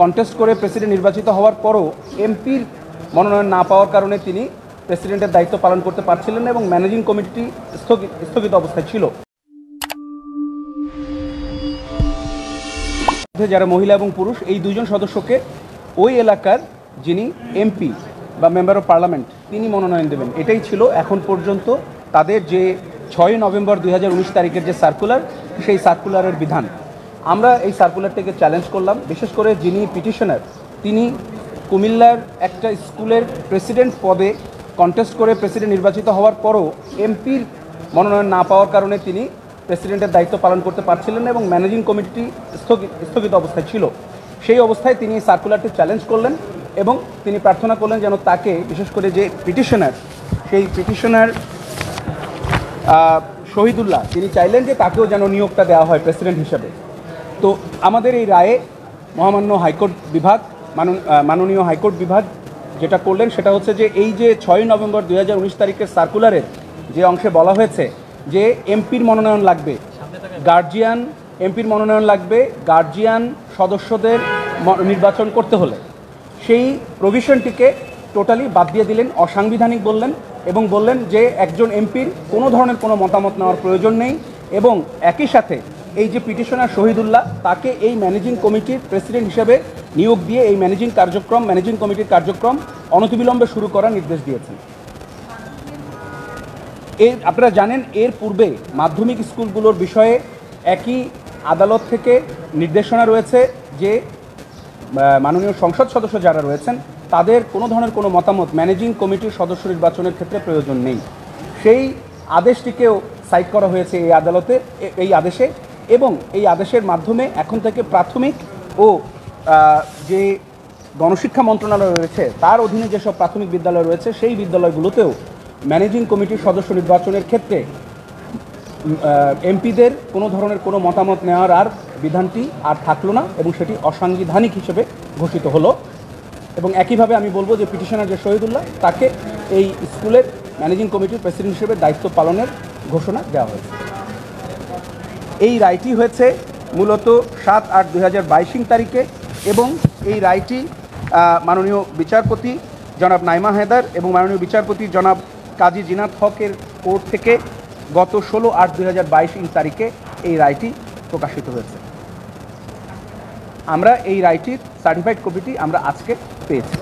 Contest করে president নির্বাচিত হওয়ার পরও এমপির মনোনয়ন না পাওয়ার কারণে তিনি প্রেসিডেন্টের দায়িত্ব পালন করতে পারছিলেন না এবং ম্যানেজিং কমিটি স্থগিত অবস্থায় ছিল। যারা মহিলা এবং পুরুষ এই দুইজন সদস্যকে ওই এলাকার যিনি এমপি বা মেম্বার অফ পার্লামেন্ট তিনি মনোনয়ন দেবেন, এটাই ছিল এখন পর্যন্ত তাদের যে 6 নভেম্বর 2019 তারিখের যে সার্কুলার, সেই সার্কুলারের বিধান। আমরা এই সার্কুলারটাকে চ্যালেঞ্জ করলাম, বিশেষ করে যিনি পিটিশনার তিনি কুমিল্লার একটা স্কুলের প্রেসিডেন্ট পদে কন্টেস্ট করে প্রেসিডেন্ট নির্বাচিত হওয়ার পরও এমপির মনোনয়ন না পাওয়ার কারণে তিনি প্রেসিডেন্টের দায়িত্ব পালন করতে পারছিলেন না এবং ম্যানেজিং কমিটি স্থগিত অবস্থায় ছিল। সেই অবস্থায় তিনি এই সার্কুলারটি চ্যালেঞ্জ করলেন এবং তিনি প্রার্থনা করলেন যেন তাকে, বিশেষ করে যে পিটিশনার, সেই পিটিশনার শহীদুল্লাহ, তিনি চাইলেন যে তাকেও যেন নিয়োগটা দেওয়া হয় প্রেসিডেন্ট হিসেবে। তো আমাদের এই রায়ে মহামান্য হাইকোর্ট বিভাগ, মাননীয় হাইকোর্ট বিভাগ যেটা করলেন সেটা হচ্ছে যে এই যে 6 নভেম্বর 2019 তারিখের সার্কুলারের যে অংশে বলা হয়েছে যে এমপির মনোনয়ন লাগবে, এমপির মনোনয়ন লাগবে গার্জিয়ান সদস্যদের নির্বাচন করতে হলে, সেই প্রভিশনটিকে টোটালি বাদ দিয়ে দিলেন, অসাংবিধানিক বললেন এবং বললেন যে একজন এমপির কোনো ধরনের কোনো মতামত নেওয়ার প্রয়োজন নেই এবং একই সাথে এই যে পিটিশনার শহীদুল্লাহ তাকে এই ম্যানেজিং কমিটির প্রেসিডেন্ট হিসেবে নিয়োগ দিয়ে এই ম্যানেজিং কমিটির কার্যক্রম অনতিবিলম্বে শুরু করার নির্দেশ দিয়েছেন। আপনারা জানেন এর পূর্বে মাধ্যমিক স্কুলগুলোর বিষয়ে একই আদালত থেকে নির্দেশনা রয়েছে যে মাননীয় সংসদ সদস্য যারা রয়েছেন তাদের কোনো ধরনের কোনো মতামত ম্যানেজিং কমিটির সদস্য নির্বাচনের ক্ষেত্রে প্রয়োজন নেই। সেই আদেশটিকেও সাইট করা হয়েছে এই আদেশে এবং এই আদেশের মাধ্যমে এখন থেকে প্রাথমিক ও যে গণশিক্ষা মন্ত্রণালয় রয়েছে তার অধীনে যেসব প্রাথমিক বিদ্যালয় রয়েছে সেই বিদ্যালয়গুলোতেও ম্যানেজিং কমিটির সদস্য নির্বাচনের ক্ষেত্রে এমপিদের কোনো ধরনের কোনো মতামত নেওয়ার আর বিধানটি আর থাকলো না এবং সেটি অসাংবিধানিক হিসেবে ঘোষিত হলো। এবং একইভাবে আমি বলবো যে পিটিশনার যে শহীদুল্লাহ তাকে এই স্কুলের ম্যানেজিং কমিটির প্রেসিডেন্ট হিসেবে দায়িত্ব পালনের ঘোষণা দেওয়া হয়েছে। এই রায়টি হয়েছে মূলত 7/8/2022 তারিখে এবং এই রায়টি মাননীয় বিচারপতি জনাব নাইমা হায়দার এবং মাননীয় বিচারপতি জনাব কাজী জিনাত হকের কোর্ট থেকে গত 16/8/2022 তারিখে এই রায়টি প্রকাশিত হয়েছে। আমরা এই রায়টির সার্টিফাইড কপিটি আমরা আজকে পেয়েছি।